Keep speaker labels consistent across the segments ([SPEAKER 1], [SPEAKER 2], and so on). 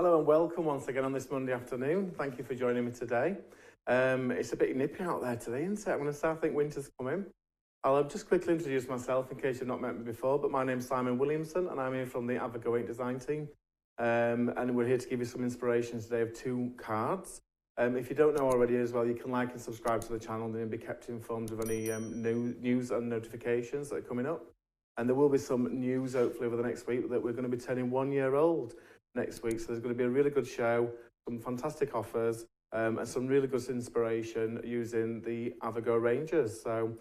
[SPEAKER 1] Hello and welcome once again on this Monday afternoon. Thank you for joining me today. It's a bit nippy out there today, isn't it? I'm going to start, I think winter's coming. I'll just quickly introduce myself in case you've not met me before, but my name's Simon Williamson and I'm here from the Avago 8 design team. And we're here to give you some inspiration today of two cards. If you don't know already as well, you can like and subscribe to the channel and be kept informed of any news and notifications that are coming up. And there will be some news hopefully over the next week that we're going to be turning 1 year old next week. So there's going to be a really good show, some fantastic offers, and some really good inspiration using the Avago ranges. So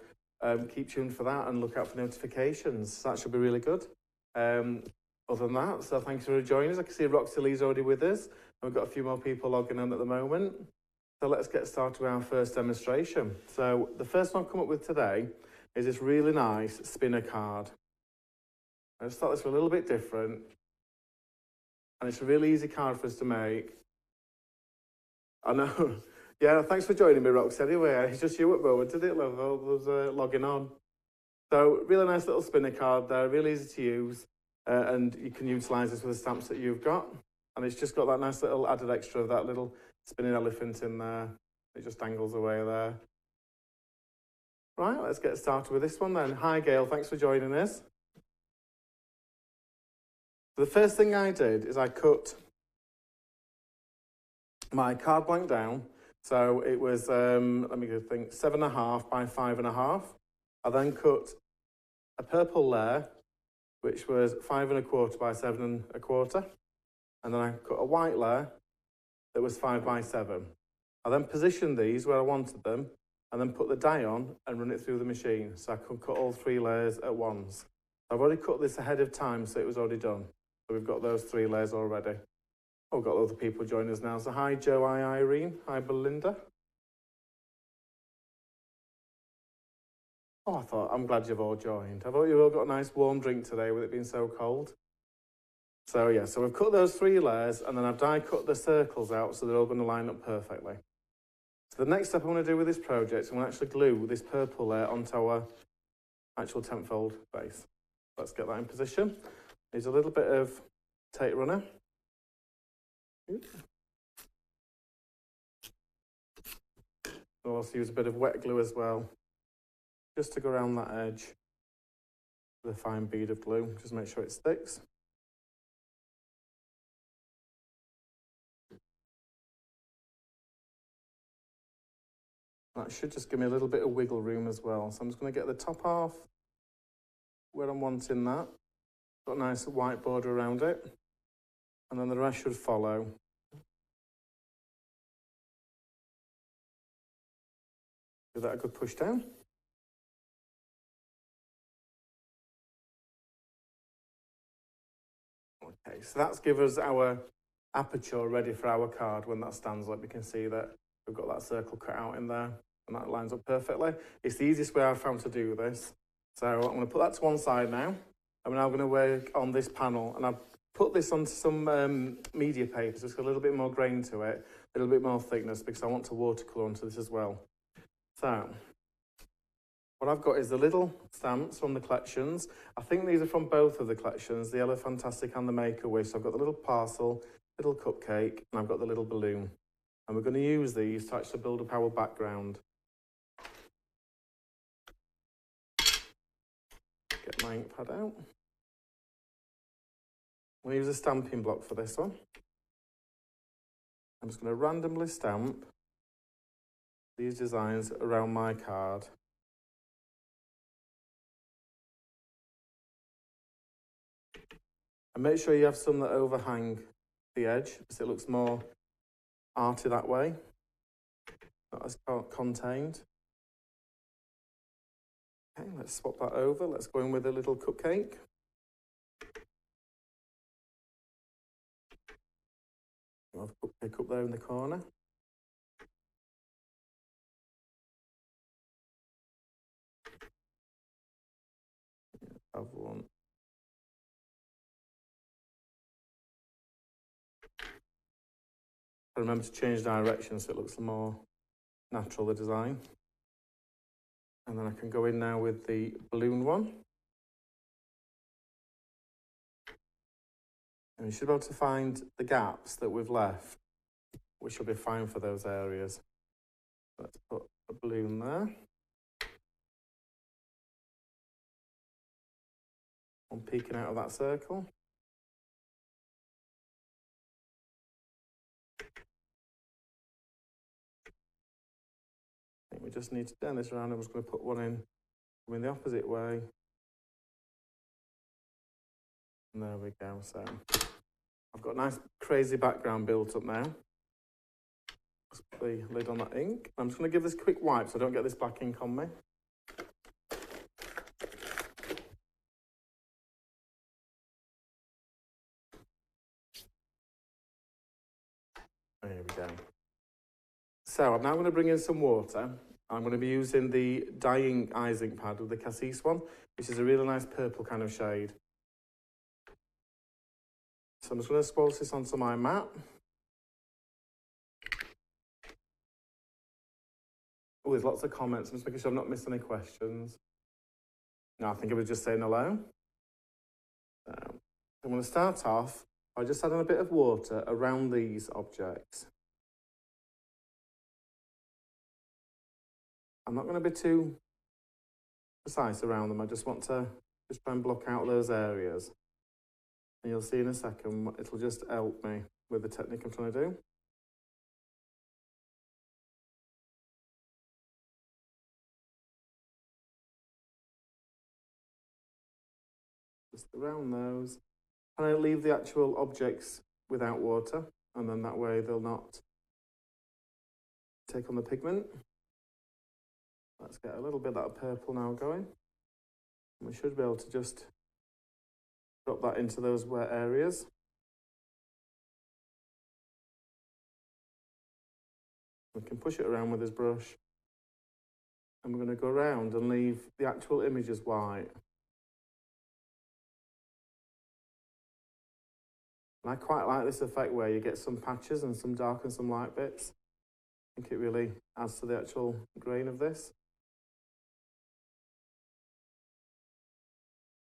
[SPEAKER 1] keep tuned for that and look out for notifications. That should be really good. Other than that, so thanks for joining us. I can see Roxy Lee's already with us. And we've got a few more people logging in at the moment. So let's get started with our first demonstration. So the first one I've come up with today is this really nice spinner card. I just thought this was a little bit different. And it's a really easy card for us to make. I know. Yeah, thanks for joining me, Rox. Anyway, it's just you at the moment, did it, love? I was logging on. So, really nice little spinner card there, really easy to use. And you can utilise this with the stamps that you've got. And it's just got that nice little added extra of that little spinning elephant in there. It just dangles away there. Right, let's get started with this one then. Hi, Gail. Thanks for joining us. The first thing I did is I cut my card blank down. So it was, let me think, 7.5 by 5.5. I then cut a purple layer, which was 5.25 by 7.25. And then I cut a white layer that was 5 by 7. I then positioned these where I wanted them and then put the die on and run it through the machine. So I could cut all 3 layers at once. I've already cut this ahead of time, so it was already done. So we've got those 3 layers already. Oh, we've got other people joining us now. So hi, Joe, hi, Irene, hi, Belinda. Oh, I'm glad you've all joined. I thought you've all got a nice warm drink today with it being so cold. So yeah, so we've cut those 3 layers and then I've die cut the circles out so they're all going to line up perfectly. So the next step I want to do with this project is I'm going to actually glue this purple layer onto our actual 10-fold base. Let's get that in position. There's a little bit of tape runner. We'll also use a bit of wet glue as well, just to go around that edge with a fine bead of glue, just make sure it sticks. That should just give me a little bit of wiggle room as well. So I'm just going to get the top half where I'm wanting that. Got a nice white border around it. And then the rest should follow. Give that a good push down. Okay, so that's give us our aperture ready for our card when that stands up. You can see that we've got that circle cut out in there and that lines up perfectly. It's the easiest way I've found to do this. So I'm going to put that to one side now. I'm now going to work on this panel and I've put this onto some media paper, so it's got a little bit more grain to it, a little bit more thickness because I want to watercolour onto this as well. So what I've got is the little stamps from the collections. I think these are from both of the collections, the Yellow Fantastic and the Make-A-Wish. So I've got the little parcel, little cupcake, and I've got the little balloon. And we're going to use these to actually build up our background. Get my ink pad out. I'm going to use a stamping block for this one. I'm just going to randomly stamp these designs around my card. And make sure you have some that overhang the edge, because it looks more arty that way, not as contained. Okay, let's swap that over. Let's go in with a little cupcake. I'll have a cupcake up there in the corner. Have one. Remember to change direction so it looks more natural, the design. And then I can go in now with the balloon one. And we should be able to find the gaps that we've left, which will be fine for those areas. Let's put a balloon there. One peeking out of that circle. I think we just need to turn this around. I'm just going to put one in the opposite way. And there we go. So I've got a nice crazy background built up now. Let's put the lid on that ink. I'm just going to give this a quick wipe so I don't get this black ink on me. There we go. So I'm now going to bring in some water. I'm going to be using the dyeing eyes ink pad with the Cassis one, which is a really nice purple kind of shade. So I'm just going to swatch this onto my mat. Oh, there's lots of comments. I'm just making sure I've not missed any questions. No, I think I was just saying hello. So I'm going to start off by just adding a bit of water around these objects. I'm not going to be too precise around them. I just want to try and block out those areas. And you'll see in a second, it'll just help me with the technique I'm trying to do. Just around those. And I leave the actual objects without water, and then that way they'll not take on the pigment. Let's get a little bit of that purple now going. And we should be able to just drop that into those wet areas. We can push it around with this brush. And we're going to go around and leave the actual images white. And I quite like this effect where you get some patches and some dark and some light bits. I think it really adds to the actual grain of this.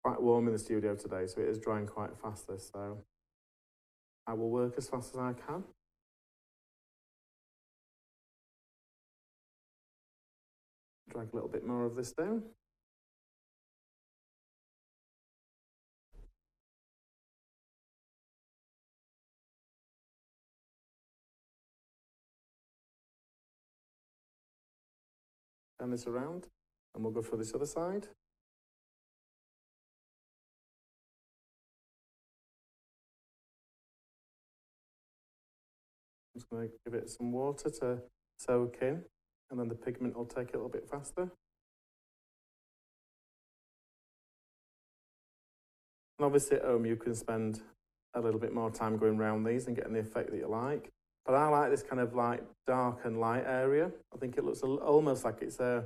[SPEAKER 1] Quite warm in the studio today, so it is drying quite fast, this, so I will work as fast as I can. Drag a little bit more of this down. Turn this around, and we'll go for this other side. I'm just going to give it some water to soak in, and then the pigment will take it a little bit faster. And obviously at home you can spend a little bit more time going around these and getting the effect that you like. But I like this kind of like dark and light area. I think it looks almost like it's a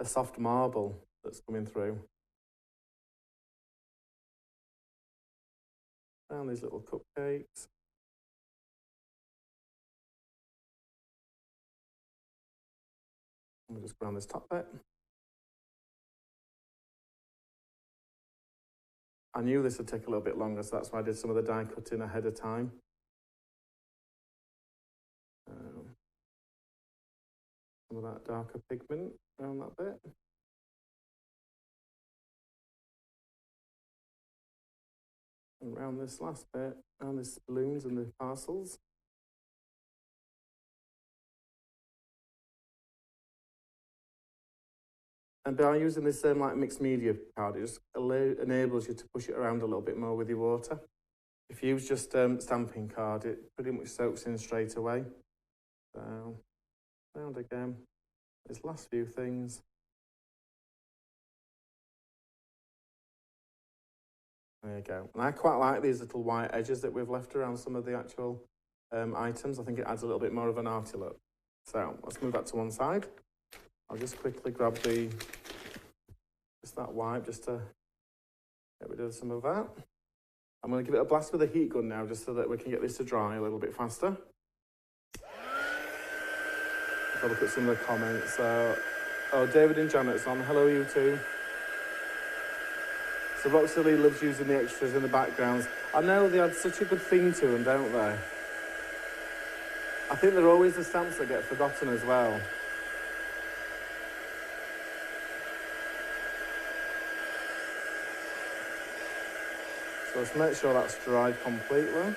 [SPEAKER 1] soft marble that's coming through. Around these little cupcakes. We'll just go around this top bit. I knew this would take a little bit longer, so that's why I did some of the die cutting ahead of time. Some of that darker pigment around that bit. And around this last bit, around the balloons and the parcels. And by using this like mixed media card, it just enables you to push it around a little bit more with your water. If you use just stamping card, it pretty much soaks in straight away. So, round again. These last few things. There you go. And I quite like these little white edges that we've left around some of the actual items. I think it adds a little bit more of an arty look. So let's move that to one side. I'll just quickly grab just that wipe just to get rid of some of that. I'm going to give it a blast with a heat gun now just so that we can get this to dry a little bit faster. Let's have a look at some of the comments. Oh, David and Janet's on. Hello, you two. So Roxy loves using the extras in the backgrounds. I know they had such a good theme to them, don't they? I think they're always the stamps that get forgotten as well. So let's make sure that's dried completely.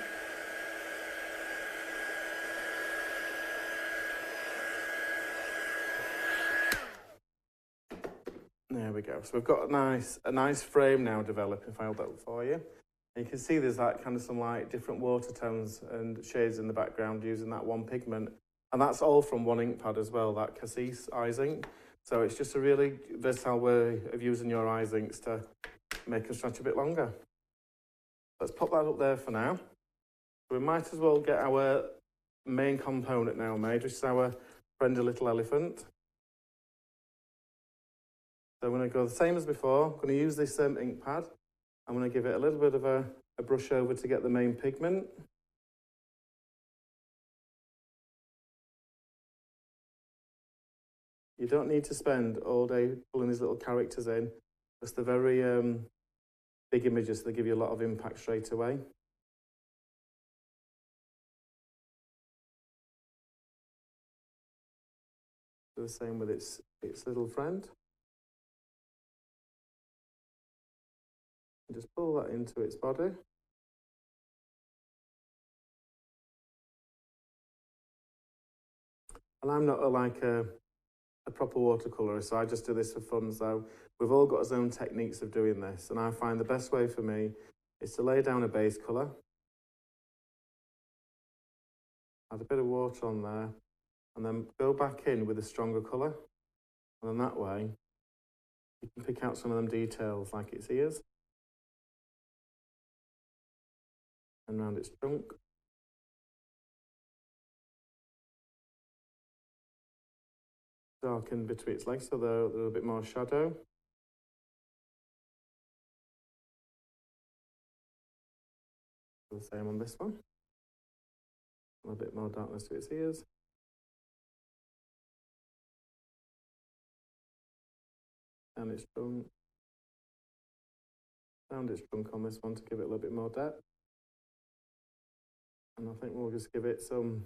[SPEAKER 1] There we go. So we've got a nice frame now developing, if I hold that up for you. And you can see there's like kind of some like different water tones and shades in the background using that one pigment. And that's all from one ink pad as well, that Cassis Eyes ink. So it's just a really versatile way of using your eyes inks to make them stretch a bit longer. Let's pop that up there for now. We might as well get our main component now made, which is our friendly little elephant. So I'm going to go the same as before. I'm going to use this ink pad. I'm going to give it a little bit of a brush over to get the main pigment. You don't need to spend all day pulling these little characters in. Just the very big images, so they give you a lot of impact straight away. Do the same with its little friend. And just pull that into its body. And I'm not a proper watercolour, so I just do this for fun. So we've all got our own techniques of doing this, and I find the best way for me is to lay down a base colour, add a bit of water on there, and then go back in with a stronger colour, and then that way you can pick out some of them details like its ears and around its trunk. Darken between its legs so they're a little bit more shadow. The same on this one. A little bit more darkness to its ears. And its trunk. Round its trunk on this one to give it a little bit more depth. And I think we'll just give it some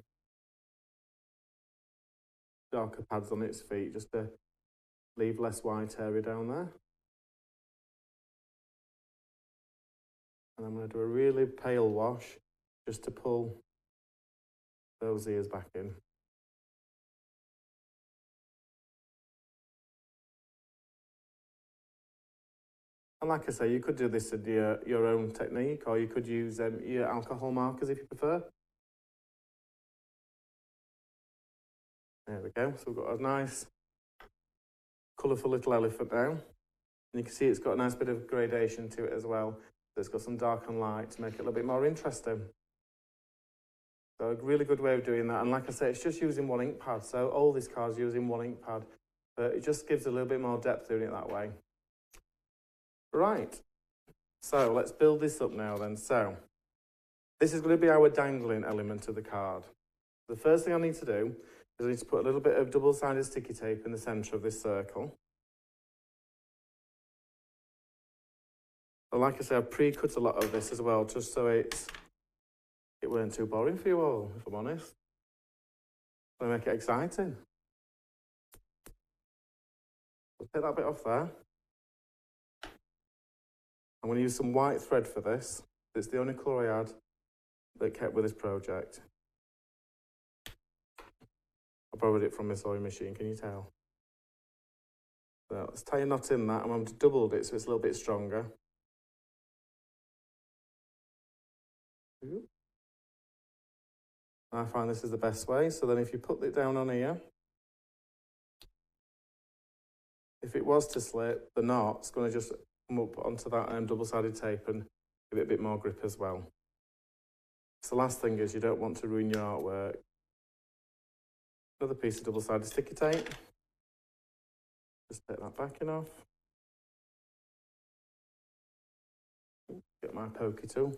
[SPEAKER 1] darker pads on its feet just to leave less white area down there. And I'm going to do a really pale wash just to pull those ears back in. And like I say, you could do this in your own technique, or you could use your alcohol markers if you prefer. There we go. So we've got a nice, colourful little elephant now. And you can see it's got a nice bit of gradation to it as well. So it's got some dark and light to make it a little bit more interesting. So a really good way of doing that. And like I say, it's just using one ink pad. So all these cards using one ink pad. But it just gives a little bit more depth doing it that way. Right. So let's build this up now then. So this is going to be our dangling element of the card. The first thing I need to do is I need to put a little bit of double-sided sticky tape in the centre of this circle. And like I said, I've pre-cut a lot of this as well, just so it weren't too boring for you all, if I'm honest. So make it exciting. I'll take that bit off there. I'm going to use some white thread for this. It's the only colour I had that kept with this project. I borrowed it from my sewing machine, can you tell? So let's tie a knot in that, and I've doubled it so it's a little bit stronger. I find this is the best way. So then if you put it down on here, if it was to slip, the knot's going to just come up onto that double-sided tape and give it a bit more grip as well. So the last thing is you don't want to ruin your artwork. Another piece of double-sided sticky tape. Just take that backing off. Get my pokey tool.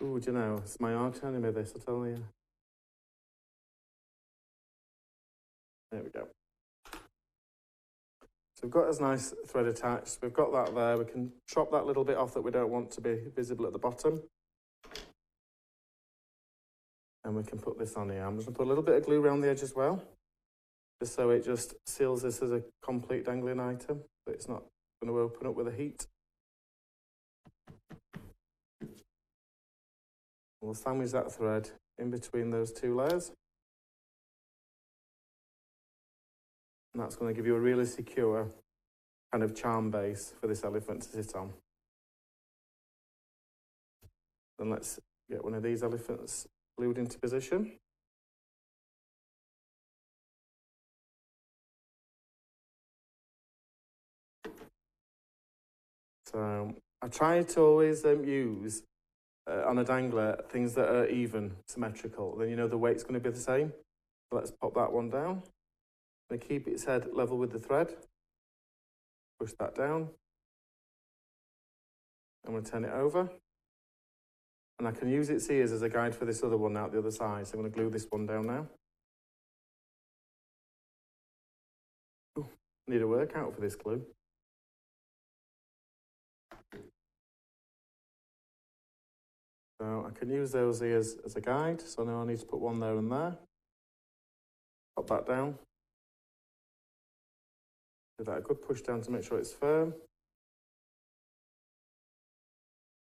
[SPEAKER 1] Ooh, do you know, it's my arch enemy this, I tell you. There we go. So we've got this nice thread attached. We've got that there. We can chop that little bit off that we don't want to be visible at the bottom. And we can put this on here. I'm just going to put a little bit of glue around the edge as well, just so it just seals this as a complete dangling item, but it's not going to open up with the heat. We'll sandwich that thread in between those two layers. And that's going to give you a really secure kind of charm base for this elephant to sit on. Then let's get one of these elephants glued into position. So I try to always use, on a dangler, things that are even, symmetrical. Then you know the weight's going to be the same. So let's pop that one down. I'm going to keep its head level with the thread. Push that down. I'm going to turn it over. And I can use its ears as a guide for this other one out the other side. So I'm going to glue this one down now. Ooh, need a workout for this glue. So I can use those ears as a guide. So now I need to put one there and there. Pop that down. Give that a good push down to make sure it's firm.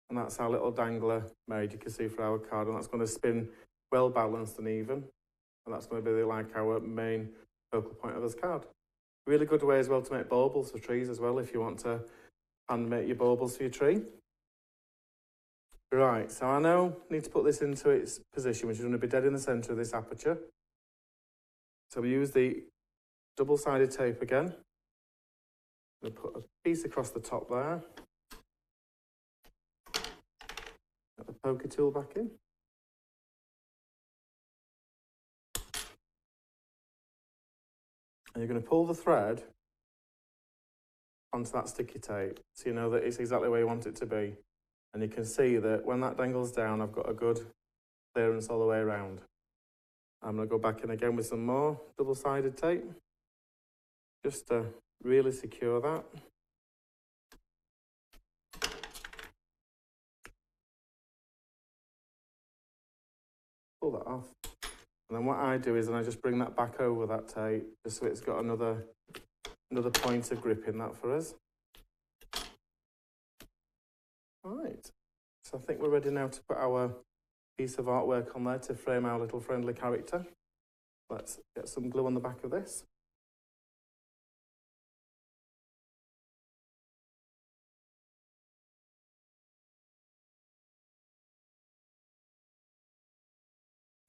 [SPEAKER 1] And that's our little dangler made, you can see, for our card. And that's going to spin well balanced and even. And that's going to be like our main focal point of this card. Really good way as well to make baubles for trees as well, if you want to hand make your baubles for your tree. Right, so I now need to put this into its position, which is going to be dead in the centre of this aperture. So we use the double-sided tape again. I'm going to put a piece across the top there. Get the poker tool back in. And you're going to pull the thread onto that sticky tape, so you know that it's exactly where you want it to be. And you can see that when that dangles down, I've got a good clearance all the way around. I'm going to go back in again with some more double-sided tape, just to really secure that. Pull that off. And then what I do is I just bring that back over that tape, just so it's got another point of grip in that for us. All right, so I think we're ready now to put our piece of artwork on there to frame our little friendly character. Let's get some glue on the back of this.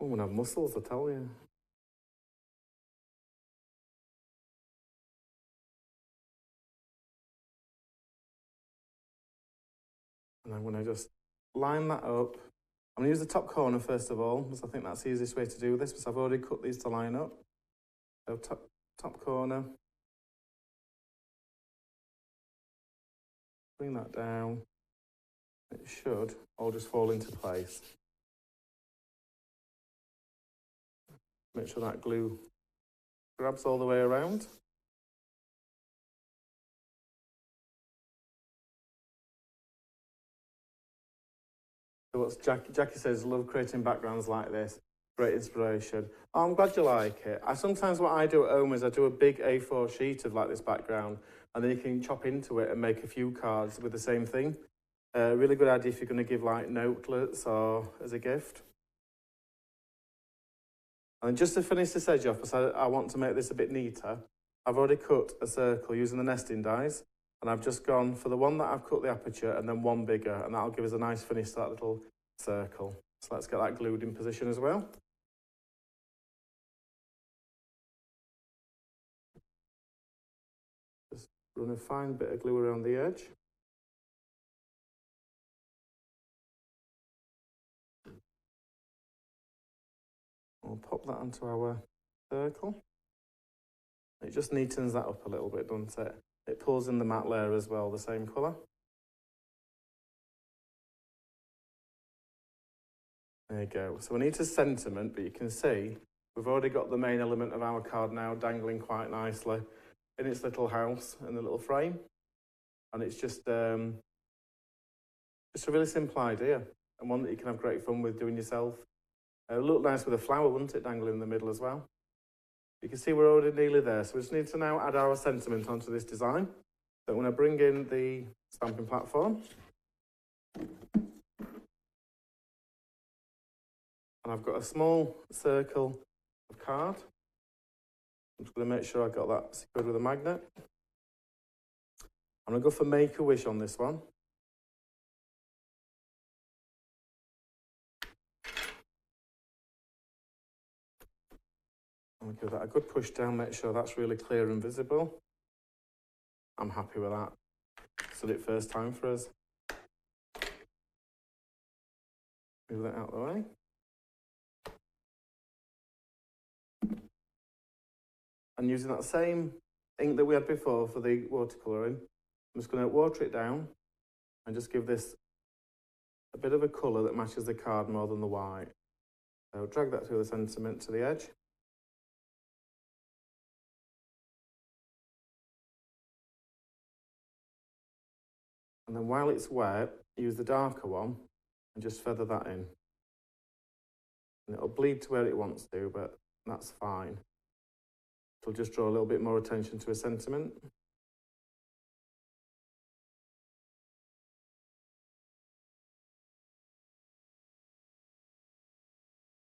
[SPEAKER 1] Oh, and have muscles, I tell you. And I'm going to just line that up. I'm going to use the top corner first of all, because I think that's the easiest way to do this, because I've already cut these to line up. So top corner. Bring that down. It should all just fall into place. Make sure that glue grabs all the way around. So what's Jackie says, love creating backgrounds like this. Great inspiration. Oh, I'm glad you like it. Sometimes what I do at home is I do a big A4 sheet of like this background, and then you can chop into it and make a few cards with the same thing. Really good idea if you're going to give like notelets or as a gift. And just to finish this edge off, because I want to make this a bit neater, I've already cut a circle using the nesting dies. And I've just gone for the one that I've cut the aperture and then one bigger, and that'll give us a nice finish to that little circle. So let's get that glued in position as well. Just run a fine bit of glue around the edge. We'll pop that onto our circle. It just neatens that up a little bit, doesn't it? It pulls in the matte layer as well, the same colour. There you go. So we need a sentiment, but you can see we've already got the main element of our card now dangling quite nicely. in its little house in the little frame. And it's just a really simple idea and one that you can have great fun with doing yourself. It would look nice with a flower, wouldn't it, dangling in the middle as well? You can see we're already nearly there. So we just need to now add our sentiment onto this design. So I'm going to bring in the stamping platform. And I've got a small circle of card. I'm just going to make sure I've got that secured with a magnet. I'm going to go for Make a Wish on this one. I'm going to give that a good push down, make sure that's really clear and visible. I'm happy with that. Did it first time for us. Move that out of the way. And using that same ink that we had before for the watercolouring, I'm just going to water it down and just give this a bit of a colour that matches the card more than the white. So drag that through the sentiment to the edge. And then while it's wet, use the darker one and just feather that in. And it'll bleed to where it wants to, but that's fine. It'll just draw a little bit more attention to a sentiment.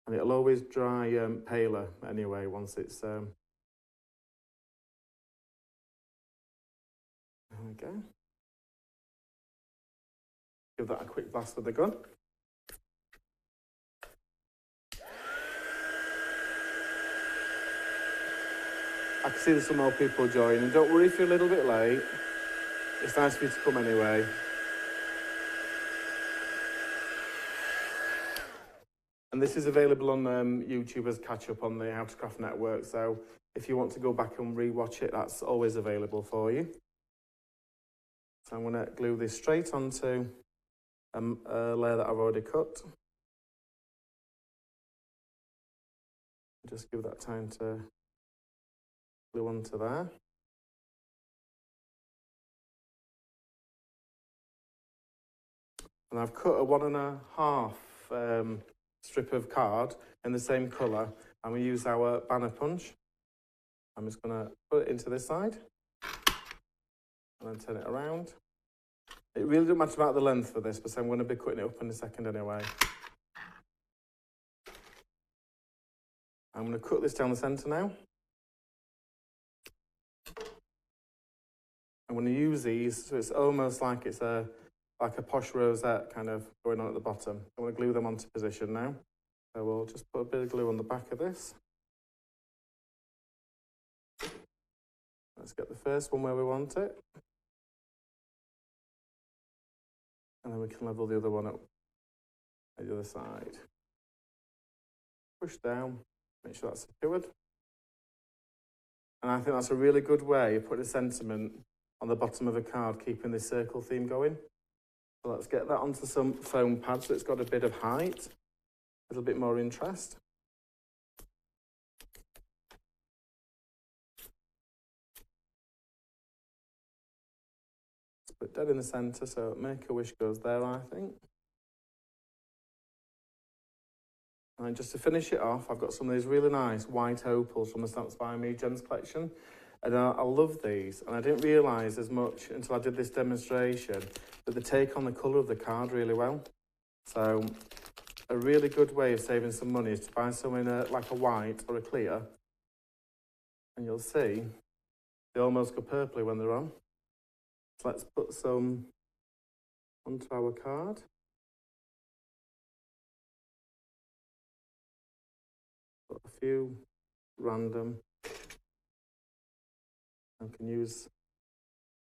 [SPEAKER 1] And it'll always dry paler anyway once it's... There we go. Give that a quick blast with the gun. I can see there's some more people joining. Don't worry if you're a little bit late. It's nice for you to come anyway. And this is available on YouTube as catch-up on the How to Craft Network. So if you want to go back and re-watch it, that's always available for you. So I'm going to glue this straight onto a layer that I've already cut. Just give that time to glue onto there. And I've cut a 1.5 strip of card in the same colour, and we use our banner punch. I'm just going to put it into this side and then turn it around. It really doesn't matter about the length for this, but I'm going to be cutting it up in a second anyway. I'm going to cut this down the centre now. I'm going to use these so it's almost like it's like a posh rosette kind of going on at the bottom. I'm going to glue them onto position now. So we'll just put a bit of glue on the back of this. Let's get the first one where we want it. And then we can level the other one up at the other side. Push down, make sure that's secured. And I think that's a really good way of putting a sentiment on the bottom of a card, keeping this circle theme going. So let's get that onto some foam pads so it's got a bit of height, a little bit more interest. Let's put it dead in the centre so Make a Wish goes there, I think. And just to finish it off, I've got some of these really nice white opals from the Stamps by Me Gems collection. And I love these, and I didn't realise as much until I did this demonstration that they take on the colour of the card really well. So a really good way of saving some money is to buy some in like a white or a clear, and you'll see they almost go purpley when they're on. So let's put some onto our card. Put a few random. I can use,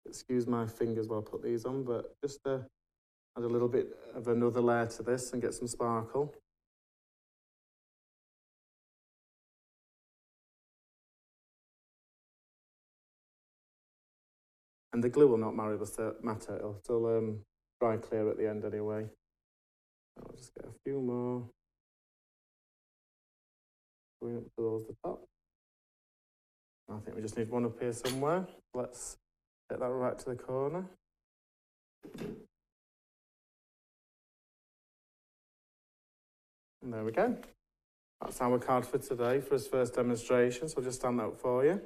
[SPEAKER 1] excuse my fingers while I put these on, but just to add a little bit of another layer to this and get some sparkle. And the glue will not matter, it'll still dry clear at the end anyway. I'll just get a few more going up towards the top. I think we just need one up here somewhere. Let's get that right to the corner. And there we go. That's our card for today for his first demonstration, so I'll just stand that up for you.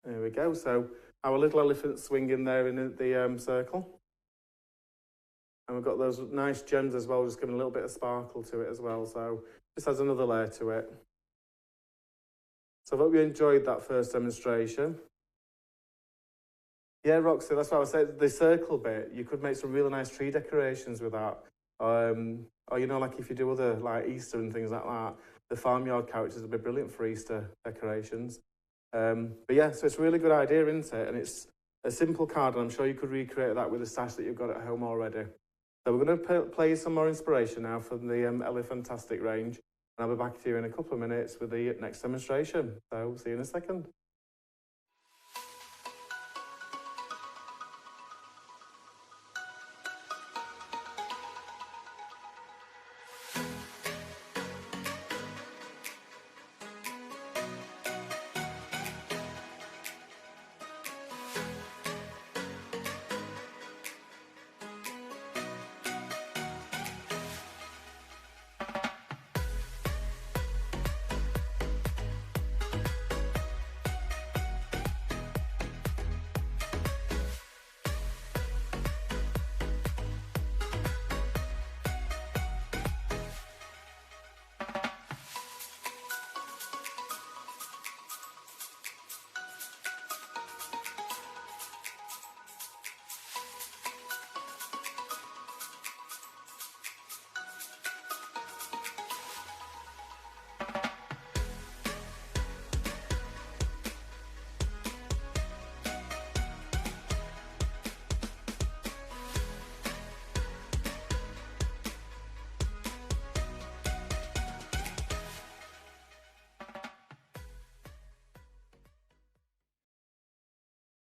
[SPEAKER 1] There we go. So our little elephant swinging there in the circle. And we've got those nice gems as well, just giving a little bit of sparkle to it as well. So just adds another layer to it. So I hope you enjoyed that first demonstration. Yeah, Roxy, that's what I was saying. The circle bit, you could make some really nice tree decorations with that. Or, you know, like if you do other, like Easter and things like that, the farmyard characters would be brilliant for Easter decorations. But yeah, so it's a really good idea, isn't it? And it's a simple card, and I'm sure you could recreate that with the stash that you've got at home already. So we're going to play some more inspiration now from the Elephantastic range, and I'll be back to you in a couple of minutes with the next demonstration. So see you in a second.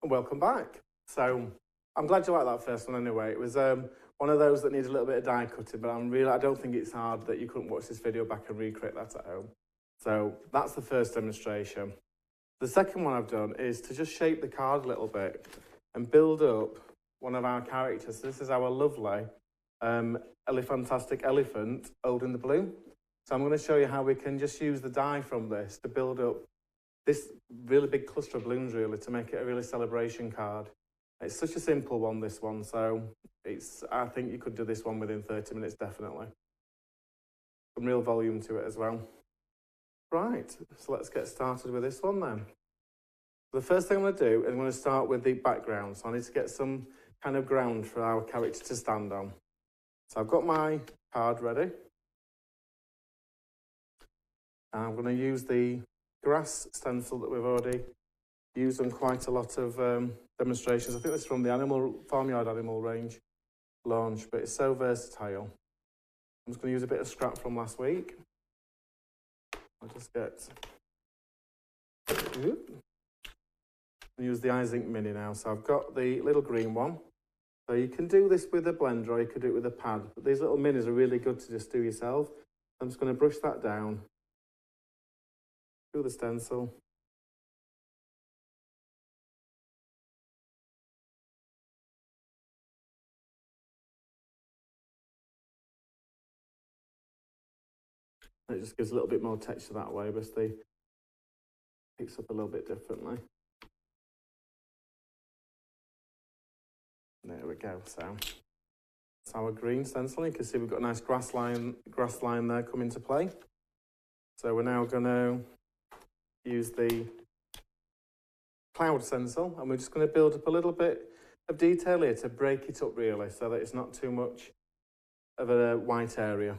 [SPEAKER 1] Welcome back. So I'm glad you liked that first one anyway. It was one of those that needs a little bit of die cutting, but I don't think it's hard that you couldn't watch this video back and recreate that at home. So that's the first demonstration. The second one I've done is to just shape the card a little bit and build up one of our characters. This is our lovely Elephantastic elephant holding the balloon. So I'm going to show you how we can just use the die from this to build up this really big cluster of balloons, really, to make it a really celebration card. It's such a simple one, this one, so I think you could do this one within 30 minutes, definitely. Some real volume to it as well. Right, so let's get started with this one then. The first thing I'm going to do is I'm going to start with the background, so I need to get some kind of ground for our character to stand on. So I've got my card ready. And I'm going to use the grass stencil that we've already used on quite a lot of demonstrations. I think this is from the farmyard animal range launch, but it's so versatile. I'm just going to use a bit of scrap from last week. I'll just get... I'll use the iZink Mini now. So I've got the little green one. So you can do this with a blender or you could do it with a pad, but these little minis are really good to just do yourself. I'm just going to brush that down through the stencil. It just gives a little bit more texture that way, but it picks up a little bit differently. There we go. So it's our green stencil. You can see we've got a nice grass line there come into play. So we're now going to use the cloud stencil, and we're just going to build up a little bit of detail here to break it up really, so that it's not too much of a white area.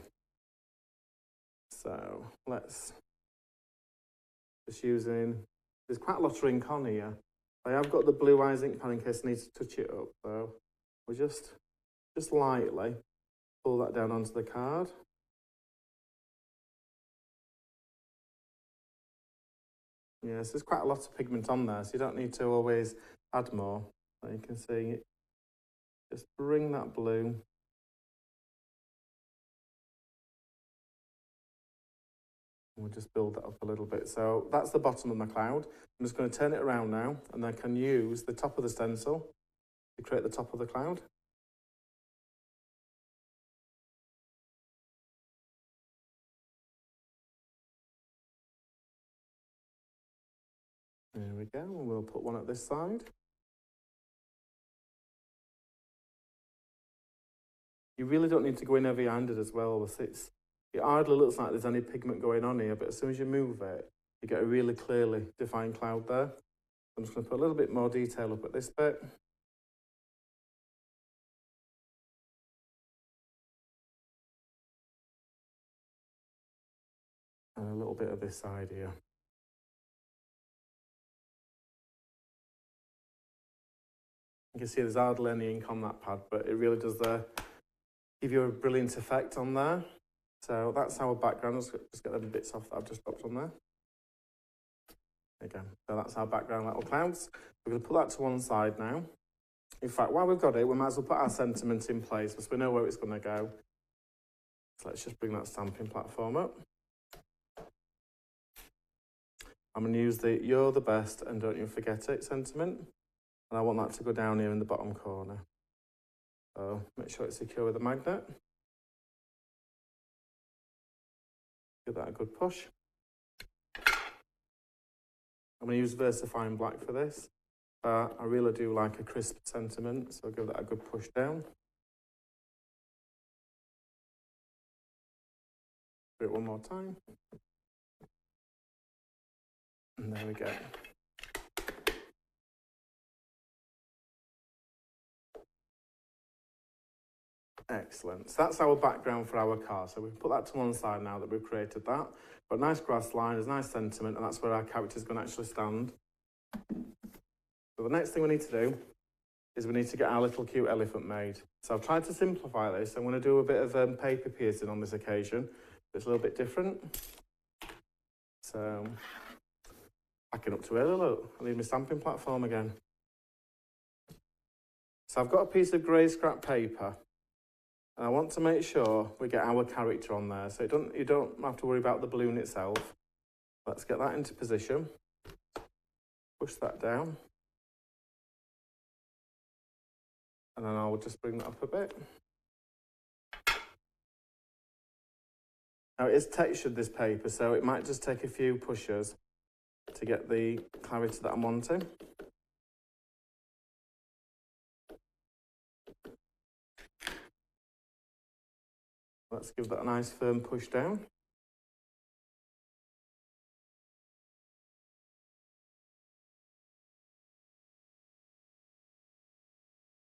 [SPEAKER 1] So let's just using, there's quite a lot of ink on here. I have got the blue iZink pen in case I need to touch it up, so we'll just lightly pull that down onto the card. Yes, there's quite a lot of pigment on there, so you don't need to always add more. So you can see it. Just bring that blue We'll just build that up a little bit. So that's the bottom of my cloud. I'm just going to turn it around now, and I can use the top of the stencil to create the top of the cloud. There we go, and we'll put one at this side. You really don't need to go in heavy-handed as well. It hardly looks like there's any pigment going on here, but as soon as you move it, you get a really clearly defined cloud there. I'm just going to put a little bit more detail up at this bit. And a little bit of this side here. You can see there's hardly any ink on that pad, but it really does give you a brilliant effect on there. So that's our background. Let's just get the bits off that I've just dropped on there. Again, so that's our background little clouds. We're going to put that to one side now. In fact, while we've got it, we might as well put our sentiment in place because we know where it's going to go. So let's just bring that stamping platform up. I'm going to use the "You're the best and don't you forget it" sentiment. And I want that to go down here in the bottom corner. So make sure it's secure with a magnet. Give that a good push. I'm going to use VersaFine Black for this. I really do like a crisp sentiment, so I'll give that a good push down. Do it one more time. And there we go. Excellent. So that's our background for our car. So we've put that to one side now that we've created that. Got a nice grass line, there's a nice sentiment, and that's where our character's going to actually stand. So the next thing we need to do is we need to get our little cute elephant made. So I've tried to simplify this. I'm going to do a bit of paper piercing on this occasion. It's a little bit different. So backing up to early, look. I need my stamping platform again. So I've got a piece of grey scrap paper. And I want to make sure we get our character on there. So you don't have to worry about the balloon itself. Let's get that into position. Push that down. And then I'll just bring that up a bit. Now it is textured, this paper, so it might just take a few pushes to get the clarity that I'm wanting. Let's give that a nice firm push down.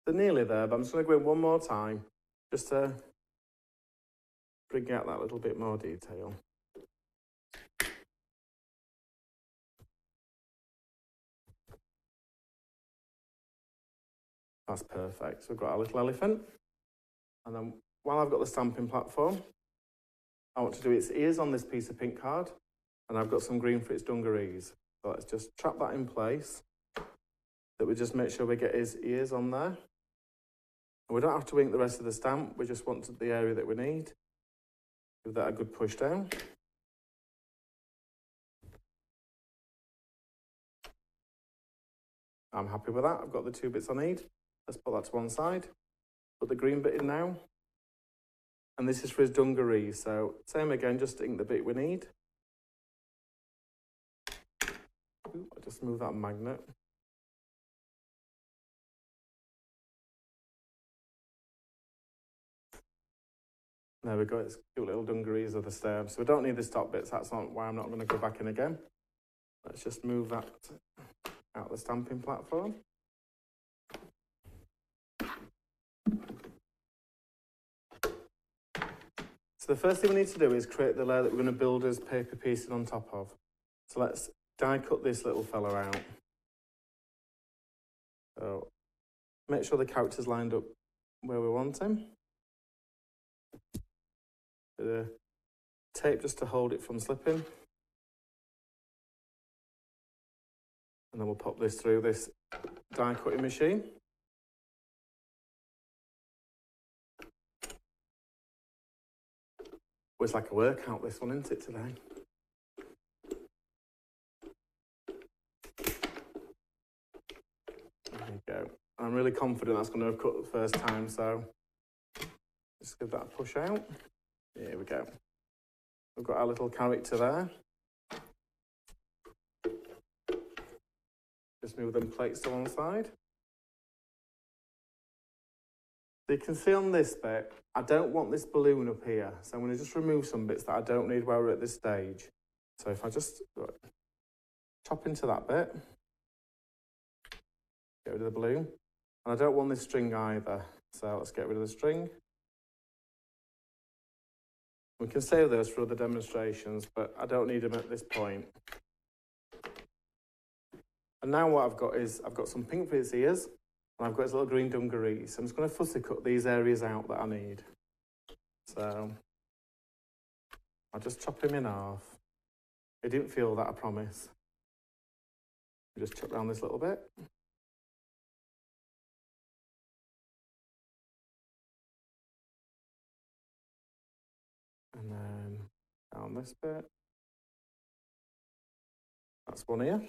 [SPEAKER 1] They're nearly there, but I'm just going to go in one more time, just to bring out that little bit more detail. That's perfect. So we've got our little elephant. And then while I've got the stamping platform, I want to do its ears on this piece of pink card. And I've got some green for its dungarees. So let's just trap that in place. That we just make sure we get his ears on there. And we don't have to ink the rest of the stamp. We just want the area that we need. Give that a good push down. I'm happy with that. I've got the two bits I need. Let's put that to one side. Put the green bit in now. And this is for his dungarees. So same again, just ink the bit we need. I'll just move that magnet. There we go, it's cute little dungarees of the stem. So we don't need this top bits, that's not why I'm not going to go back in again. Let's just move that out of the stamping platform. So the first thing we need to do is create the layer that we're going to build as paper piecing on top of. So let's die cut this little fella out. So make sure the character's lined up where we want him. The tape just to hold it from slipping. And then we'll pop this through this die cutting machine. Well, it's like a workout, this one, isn't it, today? There you go. I'm really confident that's going to have cut the first time, so just give that a push out. Here we go. We've got our little character there. Just move them plates to one side. So you can see on this bit, I don't want this balloon up here. So I'm going to just remove some bits that I don't need while we're at this stage. So if I just chop into that bit, get rid of the balloon. And I don't want this string either. So let's get rid of the string. We can save those for other demonstrations, but I don't need them at this point. And now what I've got is, I've got some pink for his ears, and I've got his little green dungarees. So I'm just going to fussy cut these areas out that I need. So I'll just chop him in half. It didn't feel that, I promise. Just chop around this little bit. And then down this bit. That's one ear.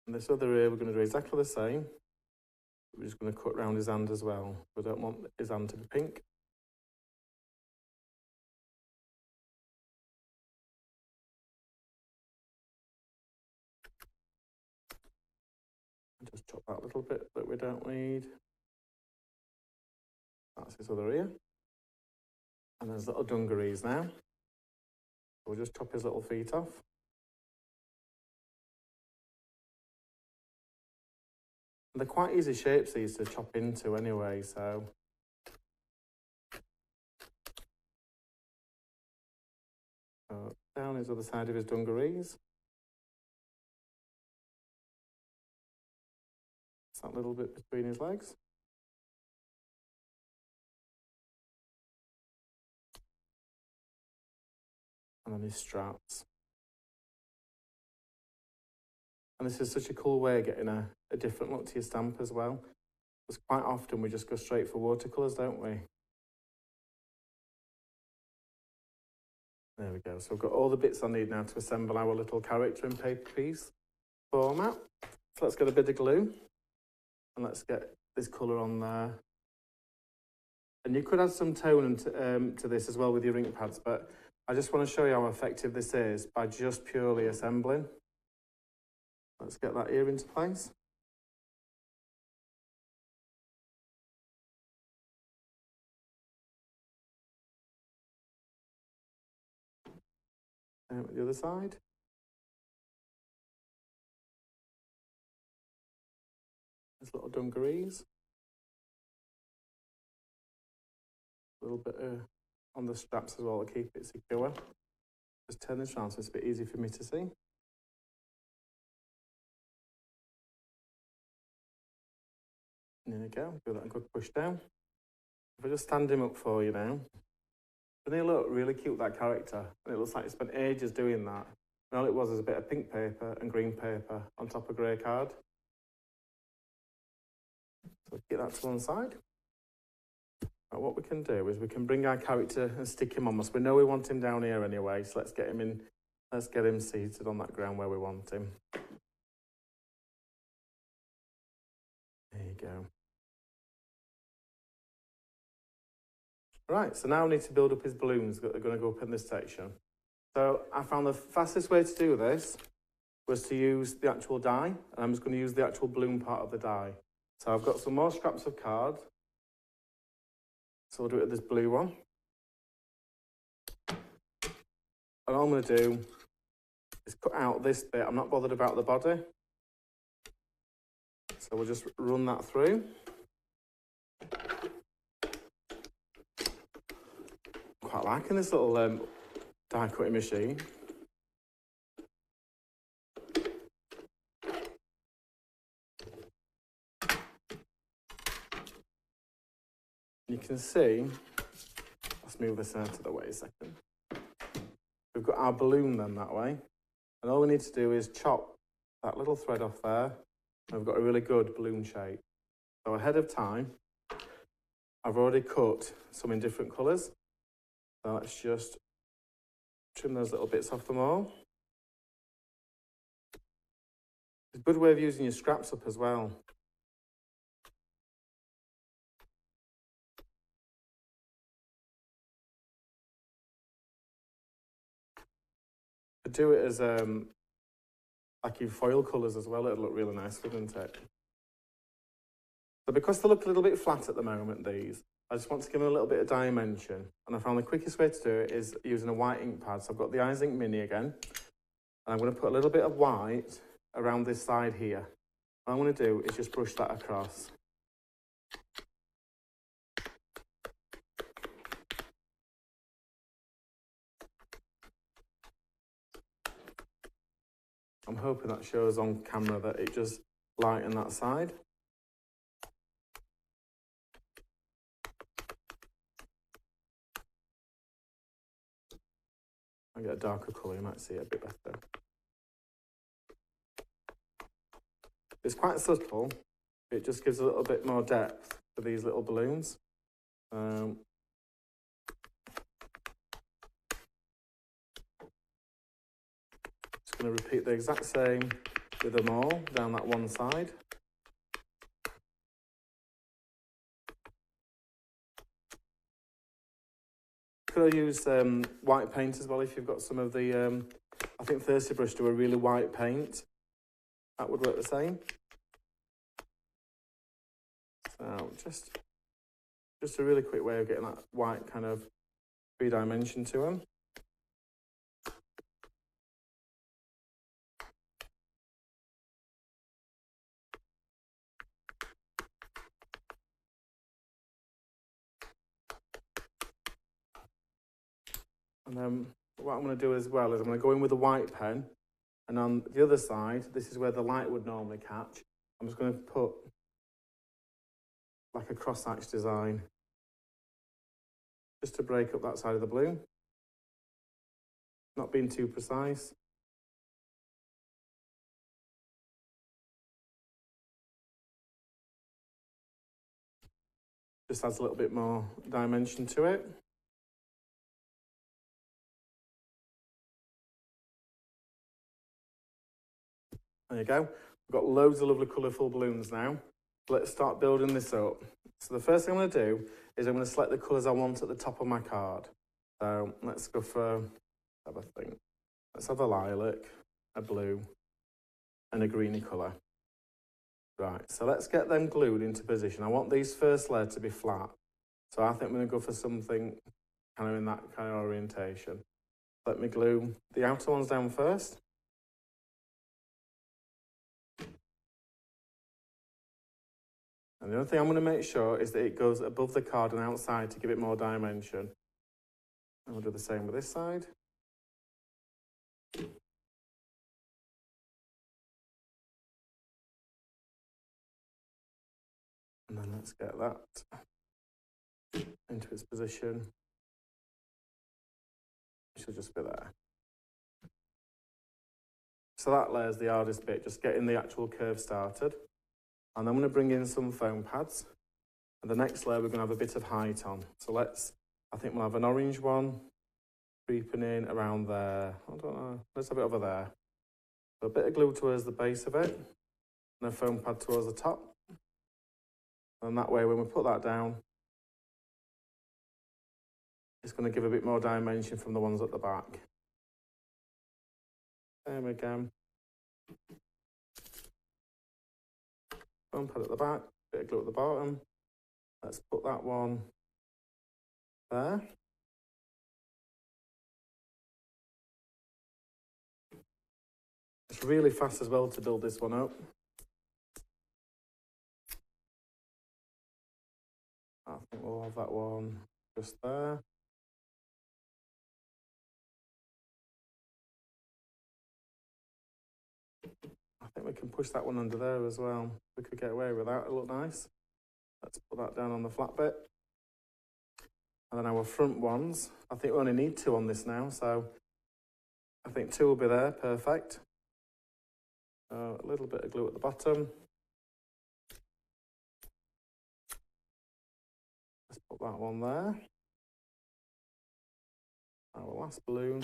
[SPEAKER 1] And this other ear, we're going to do exactly the same. We're just going to cut round his hand as well. We don't want his hand to be pink. And just chop that little bit that we don't need. That's his other ear. And there's little dungarees now. We'll just chop his little feet off. They're quite easy shapes, these, to chop into anyway, so. Down his other side of his dungarees. It's that little bit between his legs. And then his straps. And this is such a cool way of getting a different look to your stamp as well. Because quite often we just go straight for watercolours, don't we? There we go. So I've got all the bits I need now to assemble our little character in paper piece format. So let's get a bit of glue. And let's get this colour on there. And you could add some tone to this as well with your ink pads, but I just want to show you how effective this is by just purely assembling. Let's get that ear into place. And the other side. There's little dungarees. A little bit on the straps as well to keep it secure. Just turn this around so it's a bit easy for me to see. And there we go, give that a good push down. If I just stand him up for you now, doesn't he look really cute, that character? And it looks like he spent ages doing that. And all it was a bit of pink paper and green paper on top of grey card. So get that to one side. Now what we can do is we can bring our character and stick him on us. We know we want him down here anyway, so let's get him in. Let's get him seated on that ground where we want him. There you go. Right, so now I need to build up his balloons that are going to go up in this section. So I found the fastest way to do this was to use the actual die, and I'm just going to use the actual balloon part of the die. So I've got some more scraps of card. So we'll do it with this blue one. And all I'm going to do is cut out this bit. I'm not bothered about the body. So we'll just run that through. Quite liking this little die cutting machine. You can see, let's move this out of the way a second. We've got our balloon then that way. And all we need to do is chop that little thread off there. And we've got a really good balloon shape. So ahead of time, I've already cut some in different colours. So let's just trim those little bits off them all. It's a good way of using your scraps up as well. Do it as like in foil colours as well, it'll look really nice, wouldn't it? So because they look a little bit flat at the moment, these, I just want to give them a little bit of dimension. And I found the quickest way to do it is using a white ink pad. So I've got the Eyes Ink Mini again. And I'm going to put a little bit of white around this side here. What I'm going to do is just brush that across. I'm hoping that shows on camera that it just lighten that side. I get a darker colour, you might see it a bit better. It's quite subtle. It just gives a little bit more depth for these little balloons. Just going to repeat the exact same with them all down that one side. Could I use white paint as well if you've got some of the, I think Thirsty Brush do a really white paint. That would work the same. So just a really quick way of getting that white kind of three-dimension to them. And then what I'm going to do as well is I'm going to go in with a white pen, and on the other side, this is where the light would normally catch. I'm just going to put like a cross-hatch design just to break up that side of the balloon. Not being too precise. Just adds a little bit more dimension to it. There you go. We've got loads of lovely colourful balloons now. Let's start building this up. So the first thing I'm going to do is I'm going to select the colours I want at the top of my card. So let's go for, let's have a lilac, a blue, and a greeny colour. Right, so let's get them glued into position. I want these first layer to be flat. So I think I'm going to go for something kind of in that kind of orientation. Let me glue the outer ones down first. And the other thing I'm going to make sure is that it goes above the card and outside to give it more dimension. And we'll do the same with this side. And then let's get that into its position. It should just be there. So that layer's the hardest bit, just getting the actual curve started. And I'm going to bring in some foam pads. And the next layer, we're going to have a bit of height on. So I think we'll have an orange one creeping in around there. I don't know, let's have it over there. So a bit of glue towards the base of it, and a foam pad towards the top. And that way, when we put that down, it's going to give a bit more dimension from the ones at the back. Same again. Foam pad at the back, bit of glue at the bottom. Let's put that one there. It's really fast as well to build this one up. I think we'll have that one just there. I think we can push that one under there as well. We could get away with that, it'll look nice. Let's put that down on the flat bit. And then our front ones, I think we only need 2 on this now, so I think 2 will be there, perfect. A little bit of glue at the bottom. Let's put that one there. Our last balloon.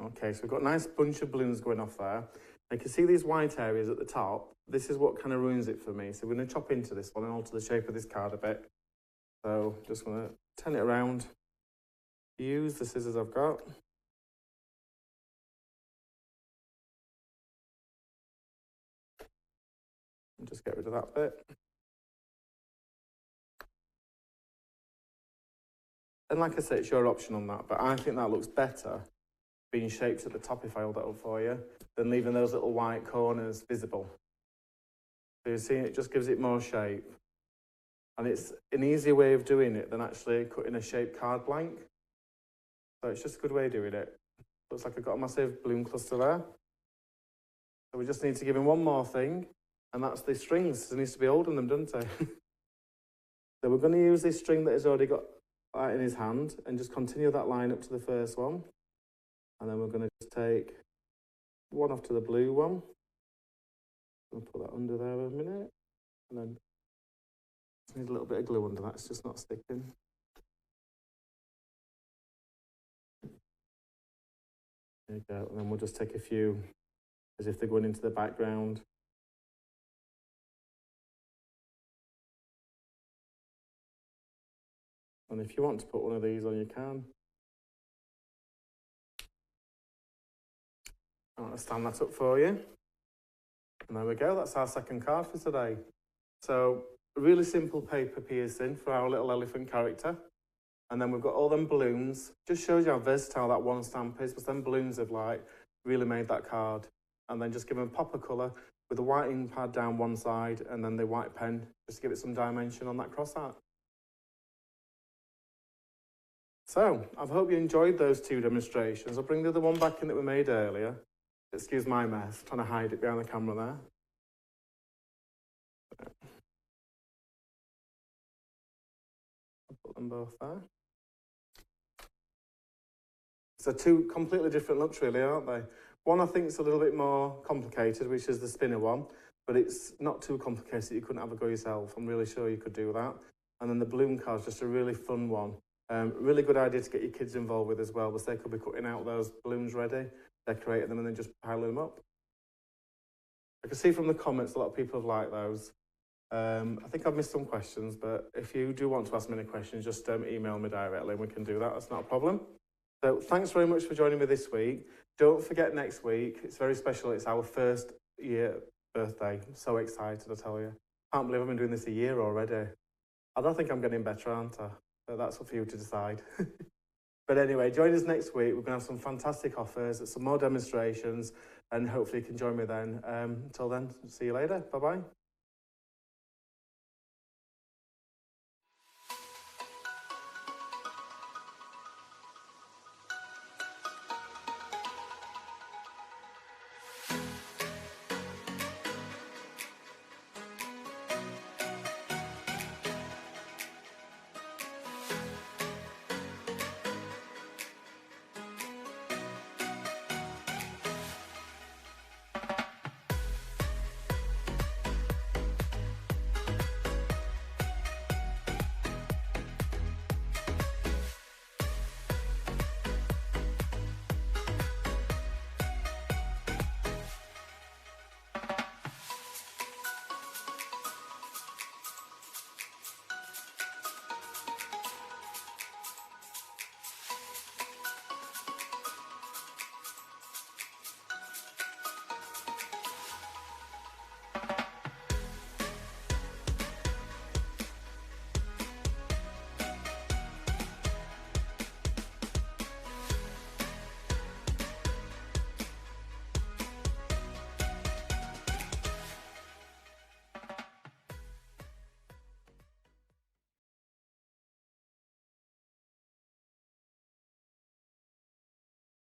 [SPEAKER 1] Okay, so we've got a nice bunch of balloons going off there. You can see these white areas at the top. This is what kind of ruins it for me. So we're going to chop into this one and alter the shape of this card a bit. So just going to turn it around. Use the scissors I've got. And just get rid of that bit. And like I said, it's your option on that, but I think that looks better being shaped at the top if I hold that up for you, than leaving those little white corners visible. So you see, it just gives it more shape. And it's an easier way of doing it than actually cutting a shaped card blank. So it's just a good way of doing it. Looks like I've got a massive balloon cluster there. So we just need to give him one more thing, and that's the strings. There needs to be holding them, doesn't it? So we're going to use this string that he's already got in his hand and just continue that line up to the first one. And then we're going to just take one off to the blue one. I'll put that under there a minute. And then just need a little bit of glue under that, it's just not sticking. There you go. And then we'll just take a few as if they're going into the background. And if you want to put one of these on, you can. I'm going to stand that up for you. And there we go, that's our second card for today. So, a really simple paper piercing for our little elephant character. And then we've got all them balloons. Just shows you how versatile that one stamp is, because them balloons have like really made that card. And then just give them a pop of colour with the white ink pad down one side and then the white pen, just to give it some dimension on that cross art. So, I hope you enjoyed those two demonstrations. I'll bring the other one back in that we made earlier. Excuse my mess, trying to hide it behind the camera there. I'll put them both there. So two completely different looks really, aren't they? One I think is a little bit more complicated, which is the spinner one, but it's not too complicated, you couldn't have a go yourself. I'm really sure you could do that. And then the balloon card's just a really fun one. Really good idea to get your kids involved with as well, because they could be cutting out those balloons ready, decorating them and then just piling them up. I can see from the comments a lot of people have liked those. I think I've missed some questions, but if you do want to ask me any questions, just email me directly and we can do that, that's not a problem. So thanks very much for joining me this week. Don't forget next week, it's very special, it's our first year birthday. I'm so excited, I tell you. Can't believe I've been doing this a year already. I don't think I'm getting better, aren't I? So that's up for you to decide. But anyway, join us next week. We're going to have some fantastic offers, some more demonstrations, and hopefully you can join me then. Until then, see you later. Bye-bye.